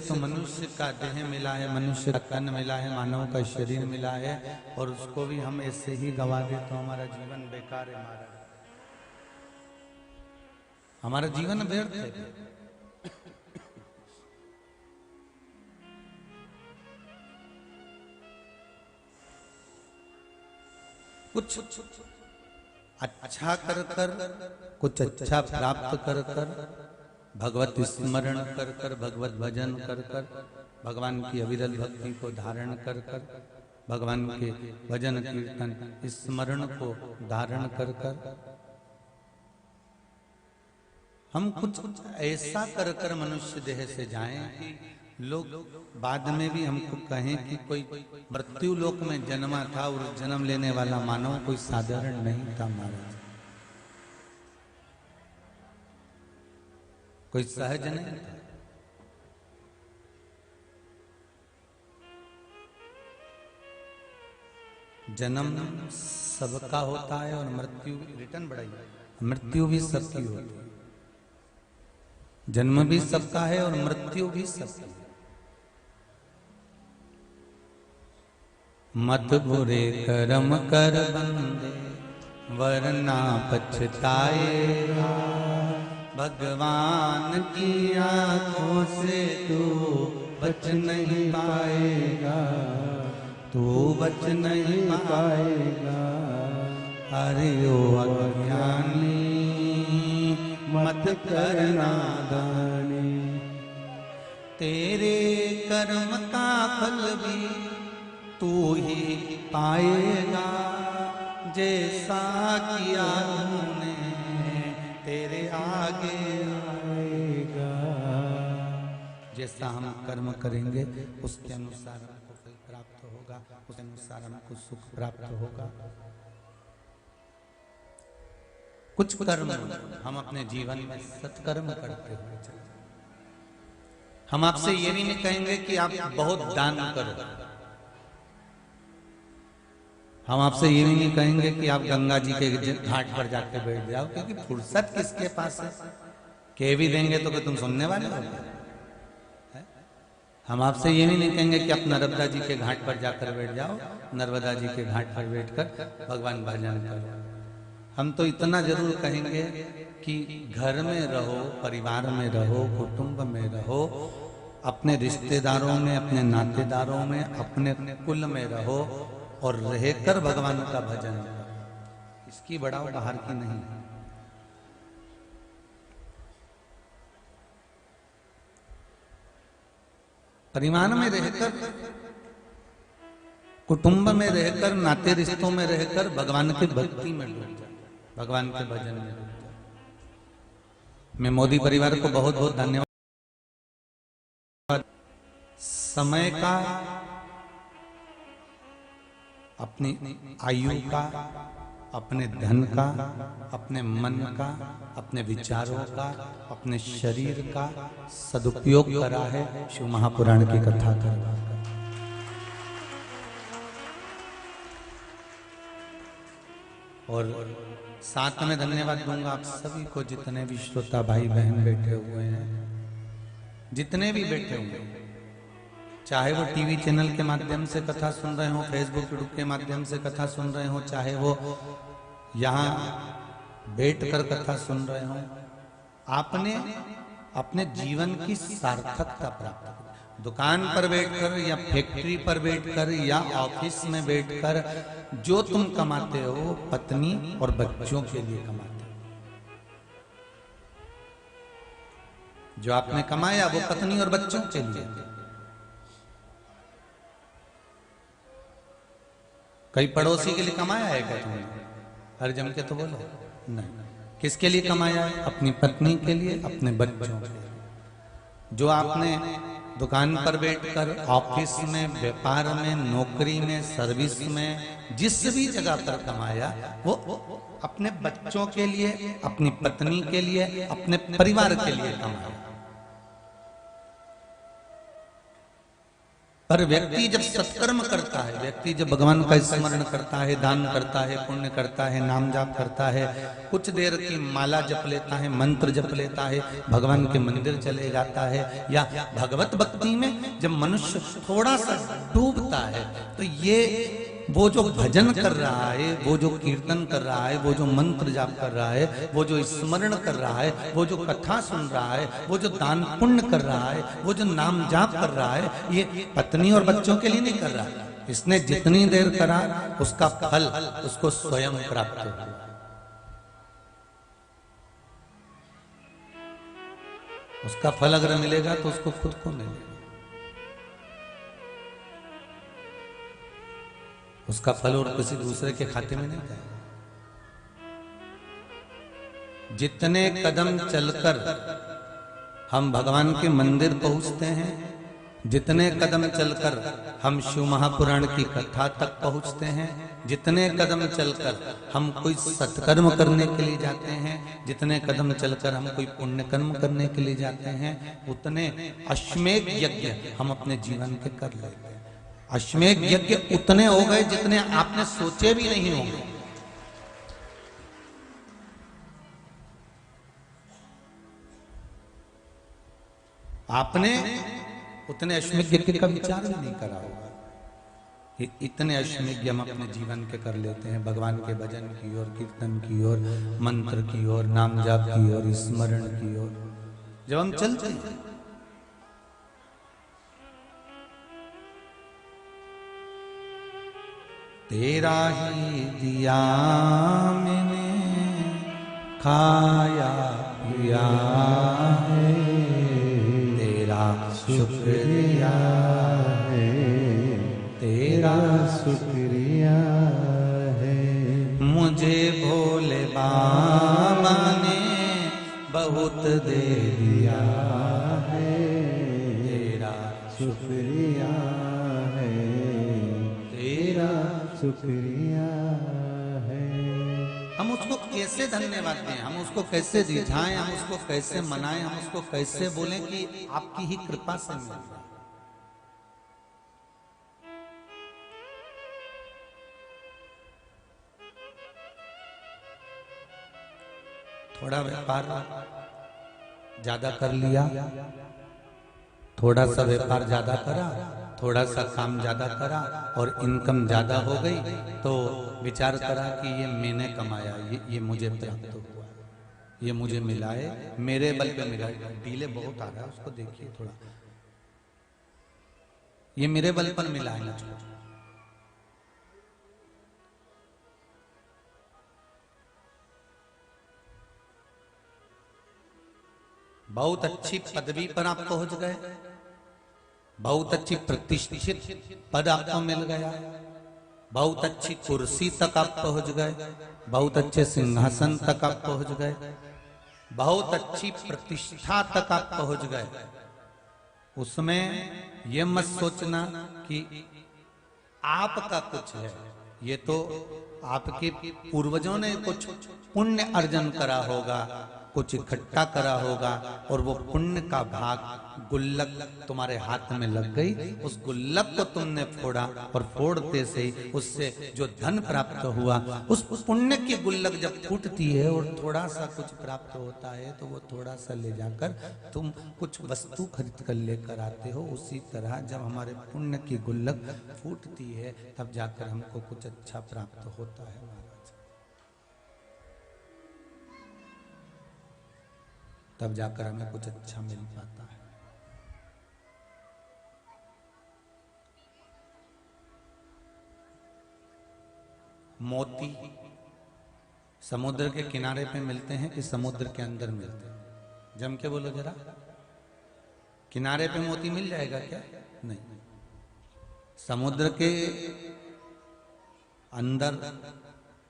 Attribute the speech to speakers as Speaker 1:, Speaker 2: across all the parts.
Speaker 1: तो मनुष्य का देह मिला है, मनुष्य का तन मिला है, मानव का शरीर मिला है, और उसको भी हम ऐसे ही गवा दे तो हमारा जीवन बेकार है। हमारा जीवन व्यर्थ है। कुछ अच्छा कर कर, कुछ अच्छा प्राप्त कर कर, भगवत स्मरण कर कर, भगवत भजन कर कर, भगवान की अविरल भक्ति को धारण कर कर, भगवान के भजन कीर्तन स्मरण को धारण कर कर, हम कुछ ऐसा कर कर मनुष्य देह से जाएं कि लोग बाद में भी हमको कहें कि कोई मृत्यु लोक में जन्मा था और जन्म लेने वाला मानव कोई साधारण नहीं था महाराज, कोई सहज नहीं था। जन्म सबका होता है और मृत्यु रिटर्न बढ़ाई, मृत्यु भी सबकी होती है। जन्म भी सबका है और मृत्यु भी सबकी है। मत बुरे कर्म कर बंदे वरना पछताएगा, भगवान की आंखों से तू बच नहीं पाएगा, तू बच नहीं पाएगा। अरे ओ अज्ञानी मत करना दानी, तेरे कर्म का फल भी तू ही पाएगा, जैसा किया तूने तेरे आगे आएगा। जैसा हम कर्म करेंगे उसके अनुसार हमको फल प्राप्त होगा, उसके अनुसार हमको सुख प्राप्त होगा। कुछ कर्म हम अपने जीवन में सत्कर्म करते हुए चलते। हम आपसे ये भी नहीं कहेंगे कि आप बहुत दान करो, हम आपसे ये भी नहीं कहेंगे कि आप गंगा जी के घाट पर जाके बैठ जाओ, क्योंकि फुर्सत किसके पास है। कह भी देंगे तो तुम सुनने वाले हो। हम आपसे ये भी नहीं कहेंगे कि आप नर्मदा जी के घाट पर जाकर बैठ जाओ, नर्मदा जी के घाट पर बैठकर भगवान भजन करो। हम तो इतना जरूर कहेंगे कि घर में रहो, परिवार में रहो, कुटुंब में रहो, अपने रिश्तेदारों में, अपने नातेदारों में, अपने कुल में रहो और रहकर भगवान का भजन करो। इसकी बढ़ाओ बाहर की नहीं। परिवार में रहकर, कुटुंब में रहकर, नाते रिश्तों में रहकर भगवान की भक्ति में डूब जाओ, भगवान के भजन में डूब जाओ। मैं मोदी परिवार को बहुत बहुत धन्यवाद। समय का, अपनी आयु का, अपने धन का, अपने मन का, अपने विचारों का, अपने शरीर का सदुपयोग करा है शिव महापुराण की कथा कर। और साथ में धन्यवाद दूंगा आप सभी को, जितने भी श्रोता भाई बहन बैठे हुए हैं, जितने भी बैठे हुए हैं, चाहे वो टीवी चैनल के माध्यम से कथा सुन रहे हो, फेसबुक के माध्यम से कथा सुन रहे हो, चाहे वो यहाँ बैठकर कथा सुन रहे हो, आपने अपने जीवन की सार्थकता प्राप्त की। दुकान पर बैठकर या फैक्ट्री पर बैठकर या ऑफिस में बैठकर जो तुम कमाते हो, पत्नी और बच्चों के लिए कमाते हो। जो आपने कमाया वो पत्नी और बच्चों के लिए। कई पड़ोसी के लिए कमाया है क्या तुमने? हर जम के तो बोलो नहीं। किसके लिए कमाया है? अपनी पत्नी के लिए, अपने बच्चों के लिए। जो आपने दुकान पर बैठकर, ऑफिस में, व्यापार में, नौकरी में, सर्विस में, जिस भी जगह पर कमाया वो अपने बच्चों के लिए, अपनी पत्नी के लिए, अपने परिवार के लिए कमाया। पर व्यक्ति जब सत्कर्म करता है, व्यक्ति जब भगवान का स्मरण करता है, दान करता है, पुण्य करता है, नाम जाप करता है, कुछ देर की माला जप लेता है, मंत्र जप लेता है, भगवान के मंदिर चले जाता है, या भगवत भक्ति में जब मनुष्य थोड़ा सा डूबता है, तो ये वो जो भजन कर रहा है, वो जो कीर्तन कर रहा है, वो जो मंत्र जाप कर रहा है, वो जो स्मरण कर रहा है, वो जो कथा सुन रहा है, वो जो दान पुण्य कर रहा है, वो जो नाम जाप कर रहा है, ये पत्नी और बच्चों के लिए नहीं कर रहा। इसने जितनी देर करा उसका फल उसको स्वयं प्राप्त होगा। उसका फल अगर मिलेगा तो उसको खुद को मिलेगा, उसका फल और किसी दूसरे के खाते में नहीं जाएगा। जितने कदम चलकर हम भगवान के मंदिर पहुंचते हैं, जितने कदम चलकर हम शिव महापुराण की कथा तक पहुंचते हैं, जितने कदम चलकर हम कोई सत्कर्म करने के लिए जाते हैं, जितने कदम चलकर हम कोई पुण्य कर्म करने के लिए जाते हैं, उतने अश्वमेध यज्ञ हम अपने जीवन के कर लेते हैं। अश्वमेध यज्ञ उतने हो गए जितने आपने सोचे भी नहीं होंगे। आपने उतने अश्वमेध यज्ञ का विचार भी नहीं करा होगा। इतने अश्वमेध हम अपने जीवन के कर लेते हैं, भगवान के भजन की ओर, कीर्तन की ओर, मंत्र की ओर, नाम जाप की ओर, स्मरण की ओर जब हम चलते हैं। तेरा ही दिया मैंने खाया पिया है, तेरा शुक्रिया है, तेरा शुक्रिया है। मुझे भोले बाबा ने बहुत दे दिया है, तेरा शुक्रिया है, तेरा शुक्रिया है। हम उसको कैसे धन्यवाद दें, हम उसको कैसे रिझाएं, हम उसको कैसे मनाएं, हम उसको कैसे बोलें कि आपकी ही कृपा से मिल जाए। थोड़ा व्यापार ज्यादा कर लिया, थोड़ा सा व्यापार ज्यादा करा, थोड़ा सा काम ज्यादा करा और इनकम ज्यादा हो गई, तो विचार करा कि ये मैंने कमाया, ये मुझे प्राप्त हुआ, ये मुझे मिला है, मेरे बल पे मिला है। डीले बहुत आ रहा है, उसको देखिए थोड़ा, ये मेरे बल पर मिला है मुझको। बहुत अच्छी पदवी पर आप पहुंच गए, बहुत अच्छी प्रतिष्ठित पद आपको मिल गया, बहुत अच्छी कुर्सी तक आप पहुंच गए, बहुत अच्छे सिंहासन तक आप पहुंच गए, बहुत अच्छी प्रतिष्ठा तक आप पहुंच गए। उसमें यह मत सोचना कि आपका कुछ है, ये तो आपके पूर्वजों ने कुछ पुण्य अर्जन करा होगा, कुछ इकट्ठा करा होगा, और वो पुण्य का भाग गुल्लक तुम्हारे हाथ में लग गई, उस गुल्लक को तुमने फोड़ा और फोड़ते से ही उससे जो धन प्राप्त हुआ, उस पुण्य की गुल्लक जब फूटती है और थोड़ा सा कुछ प्राप्त होता है, तो वो थोड़ा सा ले जाकर तुम कुछ वस्तु खरीद कर लेकर आते हो। उसी तरह जब हमारे पुण्य की गुल्लक फूटती है, तब जाकर हमको कुछ अच्छा प्राप्त होता है महाराज, तब जाकर हमें कुछ अच्छा मिल पाता है। मोती समुद्र के किनारे पे मिलते हैं कि समुद्र के अंदर मिलते हैं? जम के बोलो जरा, किनारे पे मोती मिल जाएगा क्या? नहीं, समुद्र के अंदर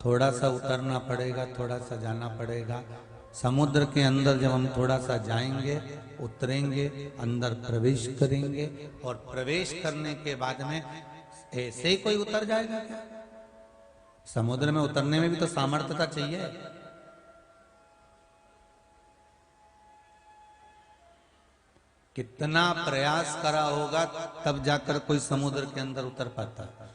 Speaker 1: थोड़ा सा उतरना पड़ेगा, थोड़ा सा जाना पड़ेगा। समुद्र के अंदर जब हम थोड़ा सा जाएंगे, उतरेंगे, अंदर प्रवेश करेंगे, और प्रवेश करने के बाद में ऐसे ही कोई उतर जाएगा क्या? समुद्र में उतरने में भी तो सामर्थ्यता चाहिए। कितना प्रयास करा होगा तब जाकर कोई समुद्र के अंदर उतर पाता है,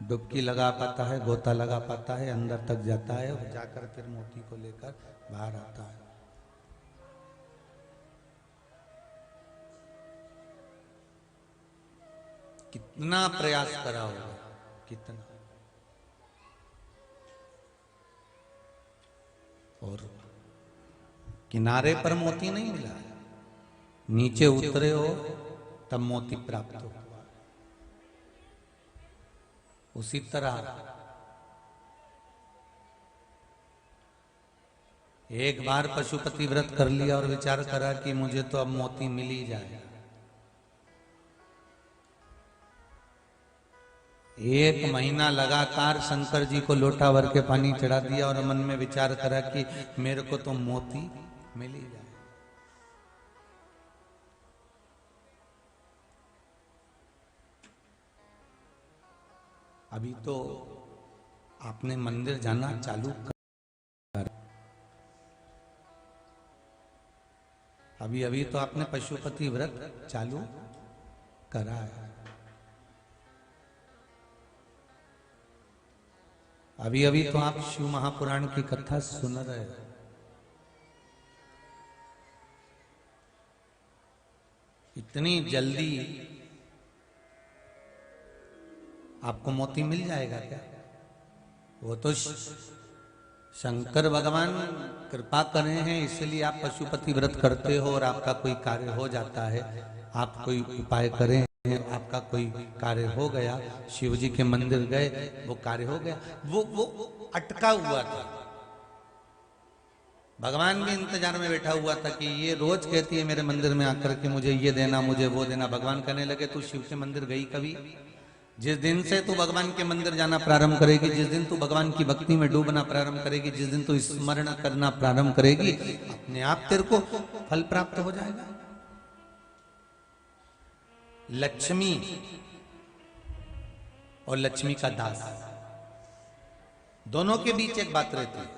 Speaker 1: डुबकी लगा पाता है, गोता लगा पाता है, अंदर तक जाता है और जाकर फिर मोती को लेकर बाहर आता है। कितना प्रयास करा होगा, कितना। और किनारे पर मोती नहीं मिला, नीचे उतरे हो तब मोती प्राप्त हो। उसी तरह एक बार पशुपति व्रत कर लिया और विचार करा कि मुझे तो अब मोती मिल ही जाएगा। एक महीना लगातार शंकर जी को लोटा भर के पानी चढ़ा दिया और मन में विचार करा कि मेरे को तो मोती मिल ही जाए। अभी तो आपने मंदिर जाना चालू कर, अभी तो आपने पशुपति व्रत चालू करा है। अभी तो आप शिव महापुराण की कथा सुन रहे हो। इतनी जल्दी आपको मोती मिल जाएगा क्या? वो तो शंकर भगवान कृपा करे हैं, इसलिए आप पशुपति व्रत करते हो और आपका कोई कार्य हो जाता है। आप कोई उपाय करें, आपका कोई कार्य हो गया, शिव जी के मंदिर गए, वो कार्य हो गया। वो अटका हुआ था, भगवान भी इंतजार में बैठा हुआ था कि ये रोज कहती है मेरे मंदिर में आकर के मुझे ये देना, मुझे वो देना। भगवान कहने लगे तू शिव के मंदिर गई कभी? जिस दिन से तू भगवान के मंदिर जाना प्रारंभ करेगी, जिस दिन तू भगवान की भक्ति में डूबना प्रारंभ करेगी, जिस दिन तू स्मरण करना प्रारंभ करेगी, अपने आप तेरे को फल प्राप्त हो जाएगा। लक्ष्मी और लक्ष्मी का दास, दोनों के बीच एक बात रहती है।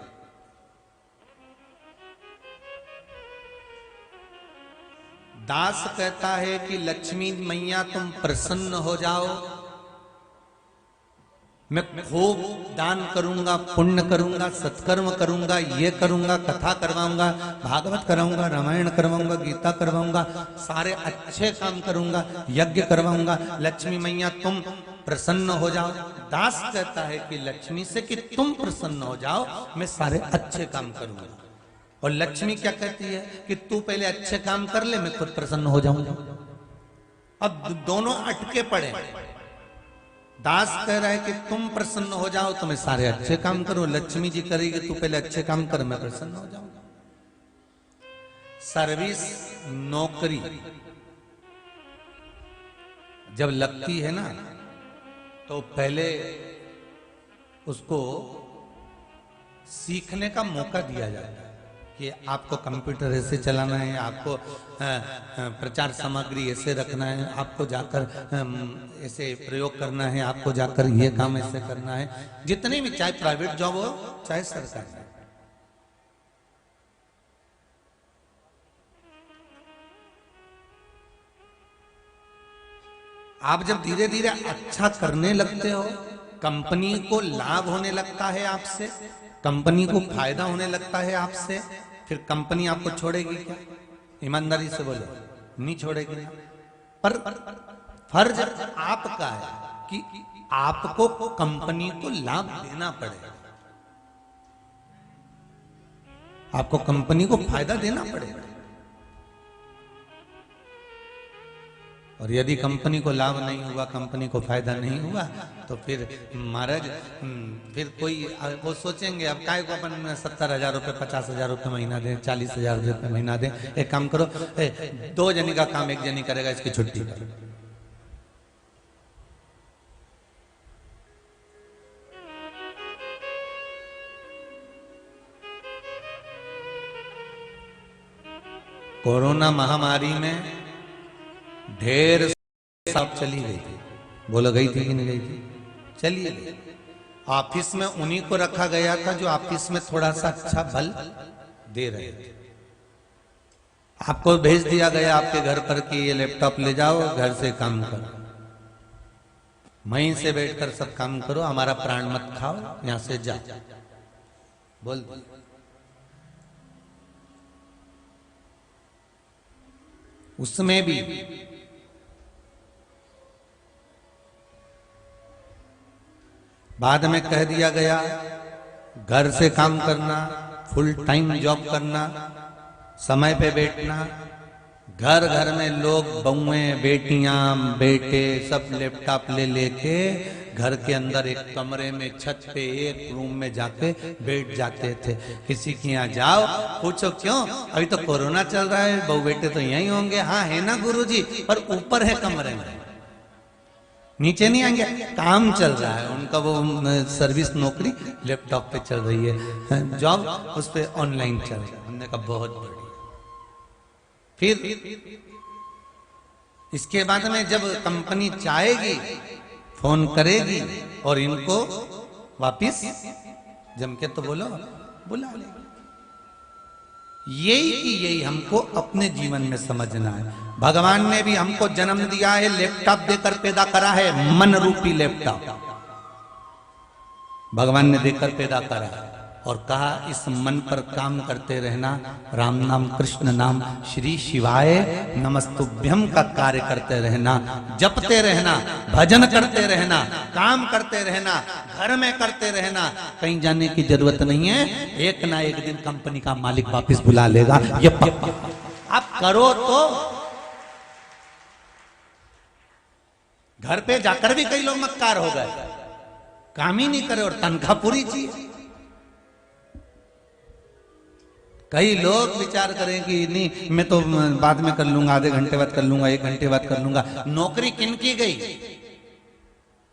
Speaker 1: दास कहता है कि लक्ष्मी मैया तुम प्रसन्न हो जाओ, मैं खूब दान करूंगा, पुण्य करूंगा, सत्कर्म करूंगा, ये करूंगा, कथा करवाऊंगा, भागवत करवाऊंगा, रामायण करवाऊंगा, गीता करवाऊंगा, सारे अच्छे काम करूंगा, यज्ञ करवाऊंगा, लक्ष्मी मैया तुम प्रसन्न हो जाओ। दास कहता है कि लक्ष्मी से कि तुम प्रसन्न हो जाओ, मैं सारे अच्छे काम करूंगा। और लक्ष्मी क्या कहती है कि तू पहले अच्छे काम कर ले, मैं खुद प्रसन्न हो जाऊंगा। अब दोनों अटके पड़े। दास कह रहा है कि तुम प्रसन्न हो जाओ तो मैं सारे अच्छे काम करूं, लक्ष्मी जी करेगी तू पहले अच्छे काम कर, मैं प्रसन्न हो जाऊंगा। सर्विस, नौकरी जब लगती है ना तो पहले उसको सीखने का मौका दिया जाता है कि आपको कंप्यूटर ऐसे चलाना है, आपको प्रचार सामग्री ऐसे रखना है, आपको जाकर ऐसे प्रयोग करना है, आपको जाकर ये काम ऐसे करना है। जितने भी, चाहे प्राइवेट जॉब हो चाहे सरकारी। आप जब धीरे धीरे अच्छा करने लगते हो, कंपनी को लाभ होने लगता है आपसे, कंपनी को फायदा होने लगता है आपसे, फिर कंपनी आपको छोड़ेगी क्या? ईमानदारी से बोलो, नहीं छोड़ेगी ना। पर फर्ज आपका है कि आपको कंपनी को लाभ देना पड़ेगा, आपको कंपनी को फायदा देना पड़ेगा। और यदि कंपनी को लाभ नहीं हुआ, कंपनी को फायदा नहीं हुआ, तो फिर महाराज फिर कोई वो सोचेंगे अब काय को अपन 70,000 रुपये, 50,000 रुपये महीना दें, 40,000 रुपये महीना दें। एक काम करो, 2 जनी का काम 1 जनी करेगा, इसकी छुट्टी करो। कोरोना महामारी में ढेर सब चली गई थी, बोलो गई थी कि नहीं गई थी? चलिए गई। ऑफिस में उन्हीं को रखा गया था जो ऑफिस में थोड़ा सा अच्छा बल दे रहे थे। आपको भेज दिया गया आपके घर पर कि ये लैपटॉप ले जाओ, घर से काम करो, वहीं से बैठकर सब काम करो, हमारा प्राण मत खाओ, यहां से जाओ। बोल उसमें भी बाद में कह दिया गया घर से काम करना, फुल टाइम जॉब करना, समय पे बैठना। घर घर में लोग बहुएं, बेटियां, बेटे सब लैपटॉप ले लेके घर के अंदर एक कमरे में, छत पे एक रूम में जाके बैठ जाते थे। किसी के यहाँ जाओ, पूछो क्यों, अभी तो कोरोना चल रहा है, बहू बेटे तो यहीं होंगे। हाँ है ना गुरुजी, पर ऊपर है कमरे में, नीचे नहीं आएंगे, काम चल रहा है उनका, वो सर्विस नौकरी लैपटॉप पे चल रही है, जॉब उस पे ऑनलाइन चल रहा है। हमने कहा बहुत बढ़िया। फिर इसके बाद में जब कंपनी चाहेगी फोन करेगी और इनको वापिस जम के तो बोलो बुला लेगी। यही की यही हमको अपने जीवन में समझना है। भगवान ने भी हमको जन्म दिया है, लैपटॉप देकर पैदा करा है, मन रूपी लैपटॉप भगवान ने देकर पैदा करा है और कहा इस मन पर काम करते रहना, राम नाम कृष्ण नाम श्री शिवाय नमस्तुभ्यम का कार्य करते रहना, जपते रहना, भजन करते रहना, काम करते रहना, घर में करते रहना, कहीं जाने की जरूरत नहीं है। एक ना एक दिन कंपनी का मालिक वापस बुला लेगा, ये पक्का। आप करो तो घर पे जाकर भी कई लोग मक्कार हो गए, काम ही नहीं करे और तनख्वाह पूरी चाहिए। कई लोग विचार करें कि नहीं मैं तो बाद में कर लूंगा, आधे घंटे बाद कर लूंगा, 1 घंटे बाद कर लूंगा। नौकरी किन की गई?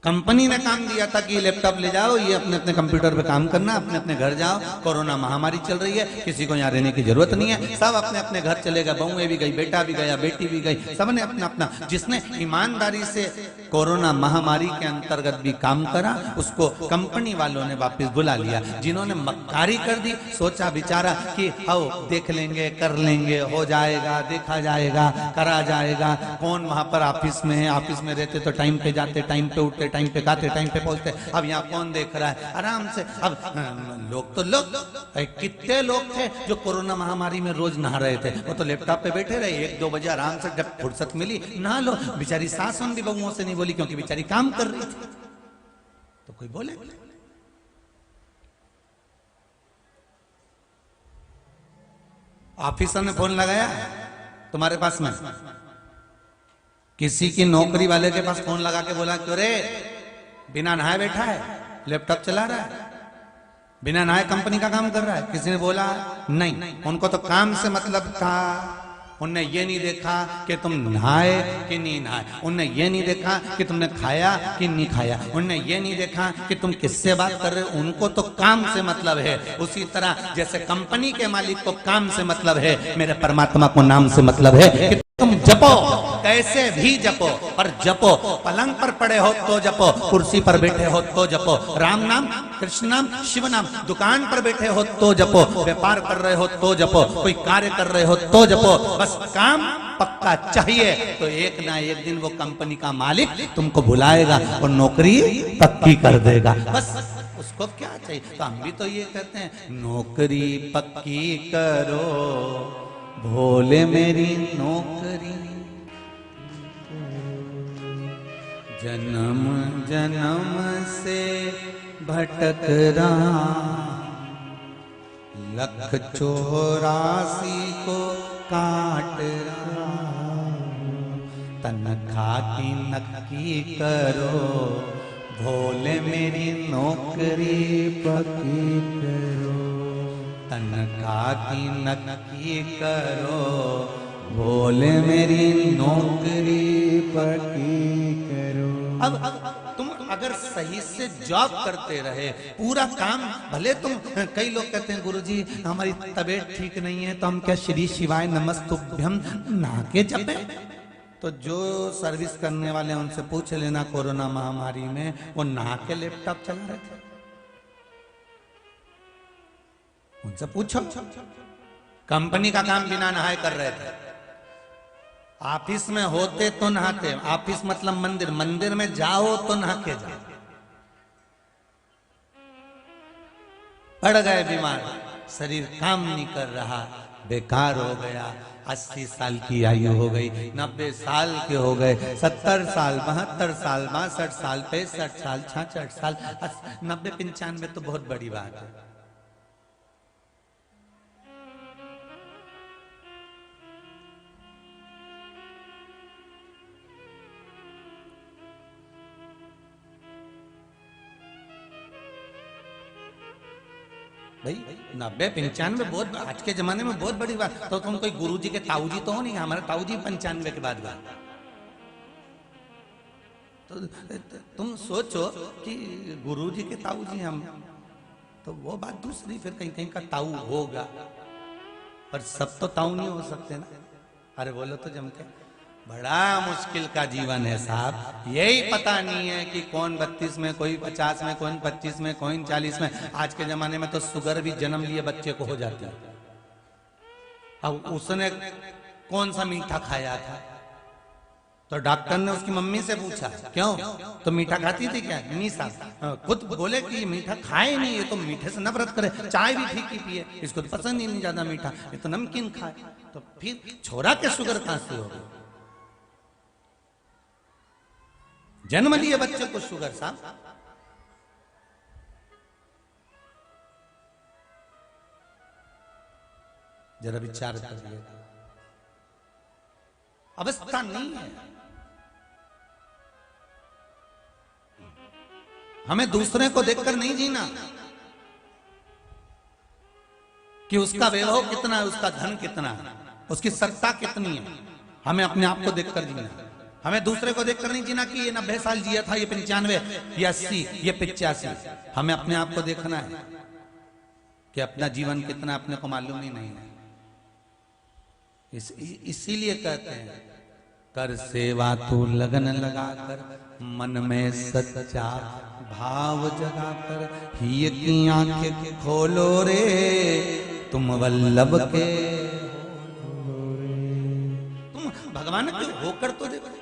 Speaker 1: कंपनी ने काम दिया था कि लैपटॉप ले जाओ, ये अपने अपने कंप्यूटर पे काम करना, अपने अपने घर जाओ। कोरोना महामारी चल रही है, किसी को यहाँ रहने की जरूरत नहीं है, सब अपने अपने घर चले गए, बहुएं भी गई, बेटा भी गया, बेटी भी गई, सबने अपना अपना। जिसने ईमानदारी से कोरोना महामारी के अंतर्गत भी काम करा उसको कंपनी वालों ने वापस बुला लिया। जिन्होंने मक्कारी कर दी, सोचा विचारा कि आओ देख लेंगे, कर लेंगे, हो जाएगा, देखा जाएगा, करा जाएगा। कौन वहां पर ऑफिस में है, ऑफिस में रहते तो टाइम पे जाते, टाइम पे उठते, टाइम पे खाते, टाइम पे पहुंचते। अब यहाँ कौन देख रहा है, आराम से। अब लोग तो लोग कितने लोग थे जो कोरोना महामारी में रोज नहा रहे थे, वो तो लैपटॉप पे बैठे रहे, 1-2 बजे आराम से जब फुर्सत मिली नहा लो। बेचारी सास भी बहुओं से नहीं बोली क्योंकि बेचारी काम कर रही थी, तो कोई बोले? ऑफिसर ने फोन लगाया तुम्हारे पास में, किसी की नौकरी वाले के पास फोन लगा के बोला क्यों रे बिना नहाए बैठा है, लैपटॉप चला रहा है, बिना नहाए कंपनी का काम कर रहा है? किसी ने बोला नहीं, उनको तो काम से मतलब था। उनने ये नहीं देखा कि तुम नहाए कि नहीं नहाए, उनने ये नहीं देखा कि तुमने खाया कि नहीं खाया, उनने ये नहीं देखा कि तुम किससे बात कर रहे हो। उनको तो काम से मतलब है। उसी तरह जैसे कंपनी के मालिक को काम से मतलब है, मेरे परमात्मा को नाम से मतलब है कि तुम जपो, कैसे भी जपो, पर जपो। पलंग पर पड़े हो तो जपो, कुर्सी पर बैठे हो तो जपो, राम नाम कृष्ण नाम शिव नाम, दुकान पर बैठे हो तो जपो, व्यापार कर रहे हो तो जपो, कोई कार्य कर रहे हो तो जपो। बस काम पक्का चाहिए तो एक ना एक दिन वो कंपनी का मालिक तुमको बुलाएगा और नौकरी पक्की कर देगा। बस उसको क्या चाहिए? तो हम भी तो ये कहते हैं, नौकरी पक्की करो भोले मेरी नौकरी, जन्म जन्म से भटक रहा, 184 को काट रहा, तनख्वाह की नक्की करो भोले मेरी नौकरी पक्की करो, तनख्वाह की नक्की करो भोले मेरी नौकरी पक्की करो। अब तुम अगर सही से जॉब करते रहे, पूरा काम, भले तुम, कई लोग कहते हैं गुरुजी हमारी तबीयत ठीक नहीं है तो हम क्या श्री शिवाय नमस्तुभ्यम नहा के जपे? तो जो सर्विस करने वाले उनसे पूछ लेना, कोरोना महामारी में वो नहा के लैपटॉप चला रहे थे, उनसे पूछो। कंपनी का काम बिना नहाए कर रहे थे, ऑफिस में होते तो नहाते, ऑफिस मतलब मंदिर, मंदिर में जाओ तो नहा के जाओ। पड़ गए बीमार, शरीर काम नहीं कर रहा, बेकार हो गया। 80 साल की आयु हो गई, 90 साल के हो गए, 70 साल, 72 साल, 62 साल, 65 साल, 66 साल, 90, 95 तो बहुत बड़ी बात है। भाई 90, 95 बहुत, आज के जमाने में बहुत बड़ी बात। तो तुम कोई गुरुजी के ताऊजी तो हो नहीं, हमारे ताऊजी 95 के बाद गए। तो तुम सोचो कि गुरुजी के ताऊजी हम, तो वो बात दूसरी, फिर कहीं कहीं का ताऊ होगा, पर सब तो ताऊ नहीं हो सकते ना। अरे बोलो तो जम के, बड़ा मुश्किल का जीवन है साहब। यही पता नहीं है कि कौन 32 में, कोई 50 में, कौन 25 में, कौन 40 में। आज के जमाने में तो शुगर भी जन्म लिए बच्चे को हो जाती है। अब उसने कौन सा मीठा खाया था, तो डॉक्टर ने उसकी मम्मी से पूछा क्यों, तो मीठा खाती थी क्या? नहीं साहब, खुद बोले कि ये मीठा खाए नहीं, ये तो मीठे से नफरत करे, चाय भी फीकी पिए, इसको तो पसंद ही नहीं ज्यादा मीठा, ये तो नमकीन खाए। तो फिर छोरा के शुगर कहां से हो गई? जन्म लिए बच्चे को शुगर साहब। जरा विचार करिए, अवस्था नहीं है। हमें दूसरे को देखकर नहीं जीना कि उसका वैभव कितना है, उसका धन कितना है, उसकी सत्ता कितनी है। हमें अपने आप को देखकर जीना है। हमें दूसरे को देखकर नहीं जीना कि ये 90 साल जिया था, ये 95, ये 80, ये 85। हमें अपने आप को देखना है कि अपना जीवन कितना अपने को मालूम ही नहीं है। इसीलिए कहते हैं कर सेवा तू लगन लगाकर, मन में सच्चा भाव जगाकर, ही की आंखें खोलो रे तुम वल्लभ के, तुम भगवान के होकर तो देखो।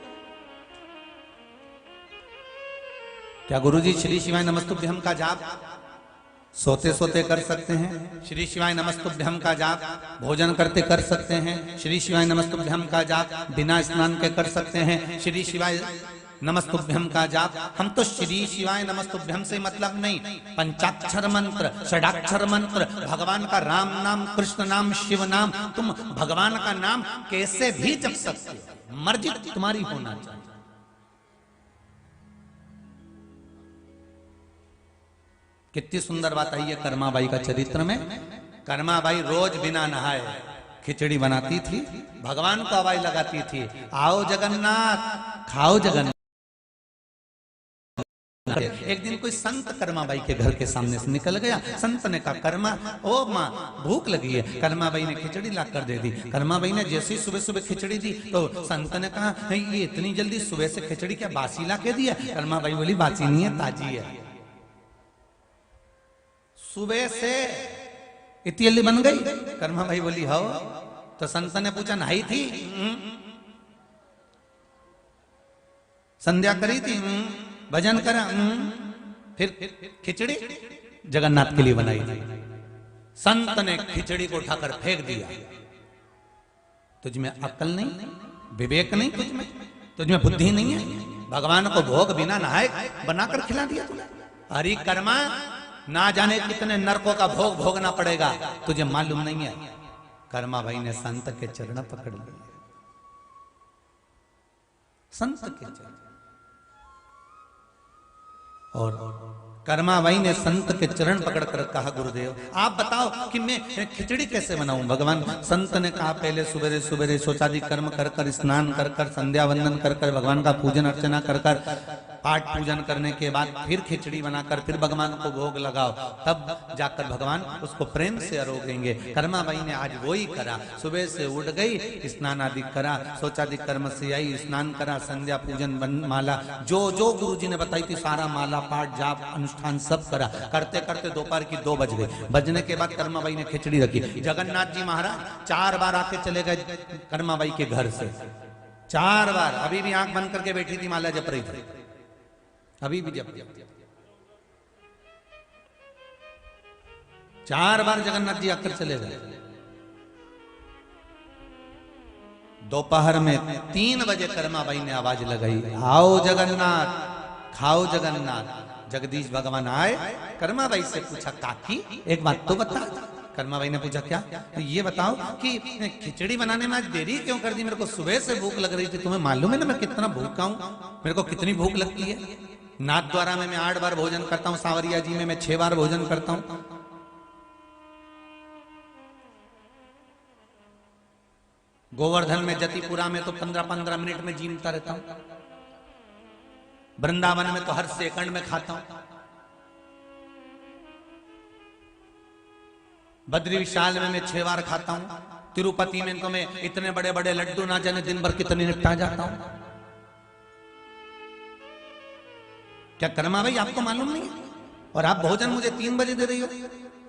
Speaker 1: क्या गुरुजी श्री शिवाय नमस्तुभ्यम का जाप सोते सोते कर सकते हैं? श्री शिवाय नमस्तुभ्यम का जाप भोजन करते कर सकते हैं? श्री शिवाय नमस्तुभ्यम का जाप बिना स्नान के कर सकते हैं? श्री शिवाय नमस्तुभ्यम का जाप। हम तो श्री शिवाय नमस्तुभ्यम से मतलब नहीं, पंचाक्षर मंत्र, षडाक्षर मंत्र, भगवान का राम नाम, कृष्ण नाम, शिव नाम, तुम भगवान का नाम कैसे भी जप सकते हो, मर्जी तुम्हारी होना चाहिए। कितनी सुंदर बात आई है कर्माबाई का चरित्र में। कर्माबाई रोज बिना नहाए खिचड़ी बनाती थी, भगवान को आवाज लगाती थी, आओ जगन्नाथ खाओ जगन्नाथ। एक दिन कोई संत कर्माबाई के घर के सामने से निकल गया। संत ने कहा कर्मा, ओ माँ भूख लगी है। कर्माबाई ने खिचड़ी ला कर दे दी। कर्माबाई ने जैसे ही सुबह सुबह खिचड़ी दी तो संत ने कहा ये इतनी जल्दी सुबह से खिचड़ी क्या बासी ला के दिया? कर्माबाई बोली बासी नहीं है, ताजी है। सुबह से इतनी जल्दी बन गई? कर्माबाई बोली हो। तो संत ने पूछा नहाई थी? संध्या करी थी? भजन करा? फिर खिचड़ी जगन्नाथ के लिए बनाई थी। संत ने खिचड़ी को उठाकर फेंक दिया। तुझमें अक्ल नहीं, विवेक नहीं, तुझमें बुद्धि नहीं है? भगवान को भोग बिना नहाए बनाकर खिला दिया तूने। अरे कर्मा, ना जाने कितने नरकों का भोग भोगना पड़ेगा, तुझे मालूम नहीं है। कर्माबाई ने संत के चरण पकड़ लिए, संत के चरण। और कर्माबाई ने संत के चरण पकड़कर कहा गुरुदेव आप बताओ कि मैं खिचड़ी कैसे बनाऊं? भगवान संत ने कहा पहले सुबह सुबह शौचादि कर्म कर कर, स्नान कर कर, संध्या वंदन कर कर, भगवान का पूजन अर्चना कर कर, पाठ पूजन करने के बाद फिर खिचड़ी बनाकर फिर भगवान को भोग लगाओ, तब जाकर भगवान उसको प्रेम से आरोगेंगे। कर्माबाई ने आज वो ही करा। सुबह से उठ गई, स्नान आदि करा, शौचादि कर्म से आई, स्नान करा, संध्या पूजन माला जो जो गुरुजी ने बताई थी सारा माला पाठ जाप अनुष्ठान सब करा। करते करते दोपहर की 2 बज गई। बजने के बाद कर्माबाई ने खिचड़ी रखी। जगन्नाथ जी महाराज 4 बार आके चले गए कर्माबाई के घर से। 4 बार, अभी भी आंख बंद करके बैठी थी, माला जप रही थी, अभी भी जप 4 बार जगन्नाथ जी आकर चले गए। दोपहर में 3 बजे कर्माबाई ने आवाज लगाई, आओ जगन्नाथ, खाओ जगन्नाथ। जगदीश भगवान आए, कर्माबाई से पूछा, काकी एक बात तो बता। कर्माबाई ने पूछा, क्या? तो ये बताओ कि खिचड़ी बनाने में आज देरी क्यों कर दी? मेरे को सुबह से भूख लग रही थी, तुम्हें मालूम है ना मैं कितना भूखा हूं, मेरे को कितनी भूख लगती है। नाथ द्वारा में मैं 8 बार भोजन करता हूं, सांवरिया जी में मैं 6 बार भोजन करता हूं। गोवर्धन में, जतिपुरा में तो 15-15 मिनट में जीमता रहता हूं। वृंदावन में तो हर सेकंड में खाता हूं। बद्री विशाल में मैं 6 बार खाता हूं। तिरुपति में तो मैं इतने बड़े बड़े लड्डू ना जाने दिन भर कितने निपटा जाता हूं। क्या कर्मा भाई आपको मालूम नहीं है? और आप भोजन मुझे 3 बजे दे रही हो?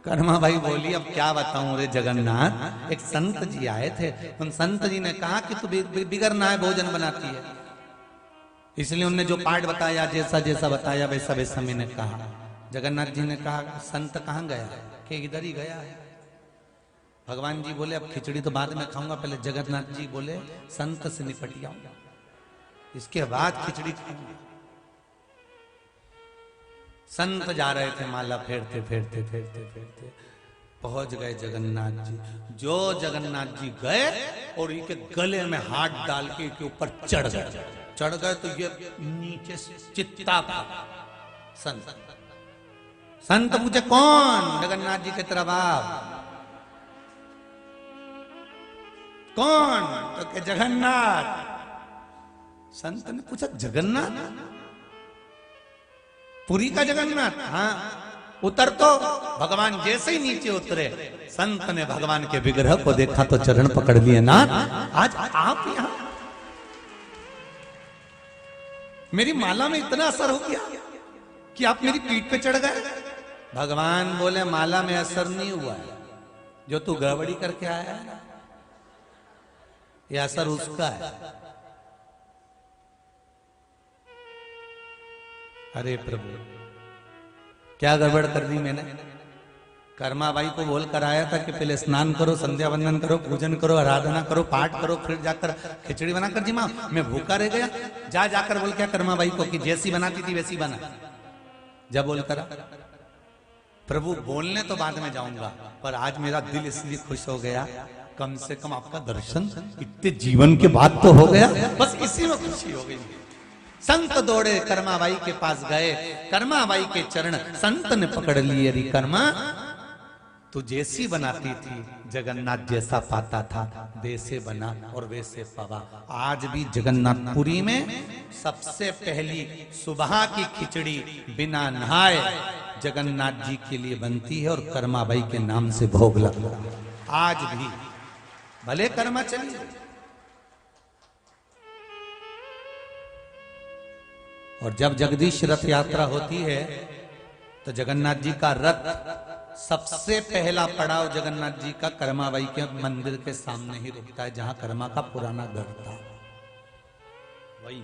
Speaker 1: कर्मा भाई बोली, अब क्या बताऊं रे जगन्नाथ, एक संत जी आए थे, उन संत जी ने कहा कि तू बिगड़ना है भोजन बनाती है, इसलिए उनने जो पाठ बताया, जैसा जैसा बताया वैसा वैसा मैंने कहा। जगन्नाथ जी ने कहा, संत कहाँ गया? कि इधर ही गया है। भगवान जी बोले, अब खिचड़ी तो बाद में खाऊंगा, पहले जगन्नाथ जी बोले संत से निपट जाऊंगा, इसके बाद खिचड़ी खाऊंगा। संत जा रहे थे, माला फेरते फेरते फेरते फेरते पहुंच गए जगन्नाथ जी। जो जगन्नाथ जी गए और इनके गले में हाथ डाल के इनके ऊपर चढ़ गए तो ये नीचे चित्ता था। संत पूछे, कौन? जगन्नाथ जी के तेरा बाप। कौन? तो के जगन्नाथ। संत ने पूछा, जगन्नाथ? पुरी का जगन्नाथ? हाँ। उतर तो। भगवान जैसे ही नीचे उतरे, संत ने भगवान के विग्रह को देखा तो चरण पकड़ लिए, ना आज आप यहां? मेरी माला में इतना असर हो गया कि आप मेरी पीठ पे चढ़ गए? भगवान बोले, माला में असर नहीं हुआ है, जो तू गड़बड़ी करके आया है ना, ये असर उसका है। अरे प्रभु, क्या गड़बड़ कर दी मैंने? कर्माबाई को बोल कर आया था कि पहले स्नान करो, संध्या वंदन करो, पूजन करो, आराधना करो, पाठ करो, फिर जाकर खिचड़ी बनाकर जी मां मैं भूखा रह गया। जाकर बोल क्या कर्माबाई को कि जैसी बनाती थी वैसी बना। जब बोल कर प्रभु बोलने तो बाद में जाऊंगा, पर आज मेरा दिल इसलिए खुश हो गया, कम से कम आपका दर्शन इतने जीवन के बाद तो हो गया, बस इसी में खुशी हो गई। संत दौड़े कर्माबाई के पास गए, कर्माबाई के चरण संत ने पकड़ लिए। अरे कर्मा, तू जैसी बनाती थी जगन्नाथ जैसा पाता था, वैसे बना और वैसे पावा। आज भी जगन्नाथपुरी में सबसे पहली सुबह की खिचड़ी बिना नहाए जगन्नाथ जी के लिए बनती है और कर्माबाई के नाम से भोग लगता है। आज भी भले कर्मा चलिए। और जब जगदीश रथ यात्रा होती है तो जगन्नाथ जी का रथ सबसे पहला पड़ाव जगन्नाथ जी का कर्माबाई के मंदिर के सामने ही रुकता है, जहां कर्मा का पुराना घर था। वही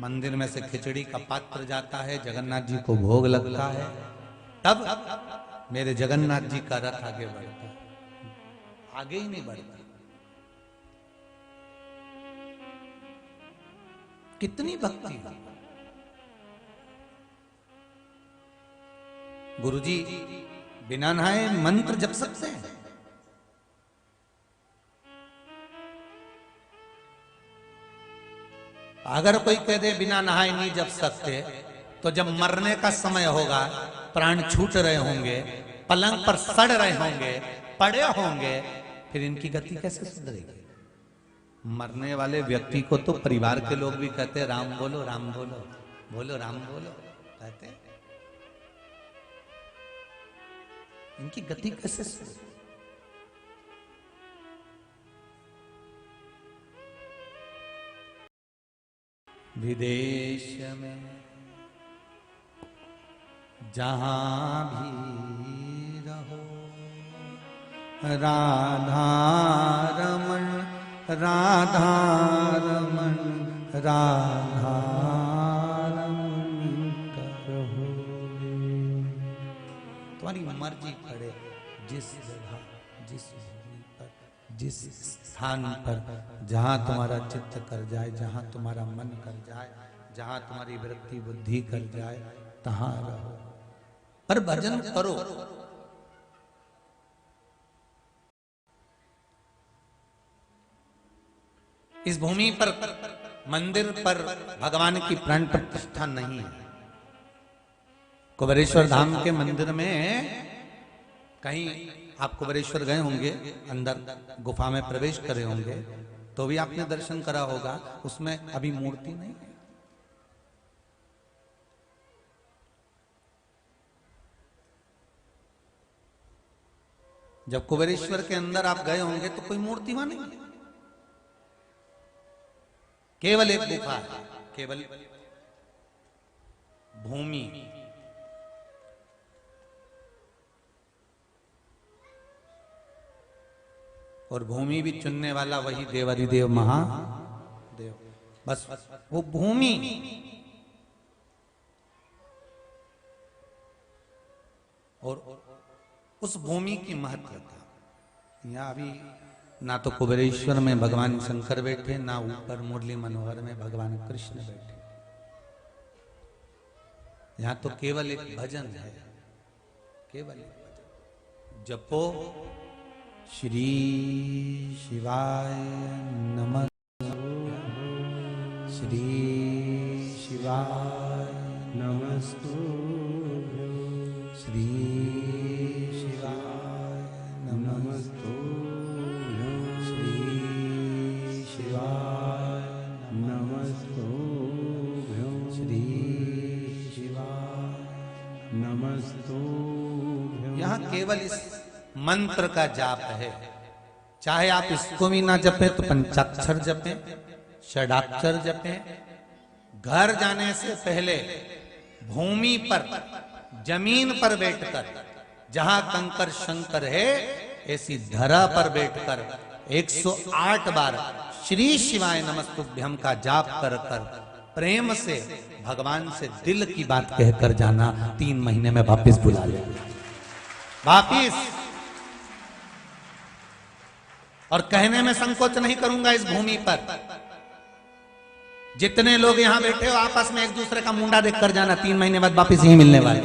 Speaker 1: मंदिर में से खिचड़ी का पात्र जाता है, जगन्नाथ जी को भोग लगता है, तब मेरे जगन्नाथ जी का रथ आगे बढ़ता है। आगे ही नहीं बढ़ता। कितनी भक्ति। गुरुजी बिना नहाए मंत्र जप सकते हैं? अगर कोई कह दे बिना नहाए नहीं जप सकते, तो जब मरने का समय होगा, प्राण छूट रहे होंगे, पलंग पर सड़ रहे होंगे, पड़े होंगे, फिर इनकी गति कैसे सुधरेगी? मरने वाले व्यक्ति को तो परिवार के लोग भी कहते राम बोलो, राम बोलो, बोलो राम बोलो कहते। इनकी गति कैसे सुधरेगी? विदेश में जहां भी रहो, राधा रमण राधा रमण राधा रमण करो। तुम्हारी मर्जी पड़े जिस जगह जिस भूमि पर जिस स्थान पर जहां तुम्हारा चित्त कर जाए, जहां तुम्हारा मन कर जाए, जहां तुम्हारी वृत्ति बुद्धि कर जाए, तहां रहो, पर भजन करो। इस भूमि पर मंदिर पर भगवान की प्राण प्रतिष्ठा नहीं है। कुबेरेश्वर धाम के मंदिर में कहीं आप कुबेरेश्वर गए होंगे, अंदर गुफा में प्रवेश करे होंगे, तो भी आपने दर्शन करा होगा, उसमें अभी मूर्ति नहीं है। जब कुबेरेश्वर के अंदर आप गए होंगे तो कोई मूर्ति वहां नहीं है, केवल एक गुफा है, केवल भूमि। और भूमि भी चुनने वाला वही देवाधिदेव महादेव, बस वो भूमि। और उस भूमि की महत्वता यहाँ अभी ना तो कुबेरेश्वर में भगवान शंकर बैठे, ना ऊपर मुरली मनोहर में भगवान कृष्ण बैठे। यहाँ तो केवल एक भजन है, केवल एक भजन। जपो श्री शिवाय नमः, श्री शिवाय नमस्तुभ्यं, श्री शिवाय नमस्तुभ्यं, श्री शिवाय नमस्तुभ्यं, श्री शिवाय नमस्तुभ्यं। यहाँ केवल इस मंत्र का जाप है। चाहे आप इसको भी ना जपें तो पंचाक्षर जपें, षडाक्षर जपें। घर जाने से पहले भूमि पर, जमीन पर बैठकर, जहां कंकर शंकर है ऐसी धरा पर बैठकर 108 बार श्री शिवाय नमस्तुभ्यं का जाप कर कर प्रेम से भगवान से दिल की बात कहकर जाना। 3 महीने में वापिस बुला ले, वापिस। और कहने में संकोच नहीं करूंगा इस भूमि पर। जितने लोग यहां बैठे हो आपस में एक दूसरे का मुंडा देखकर जाना, 3 महीने बाद वापिस यही मिलने वाले।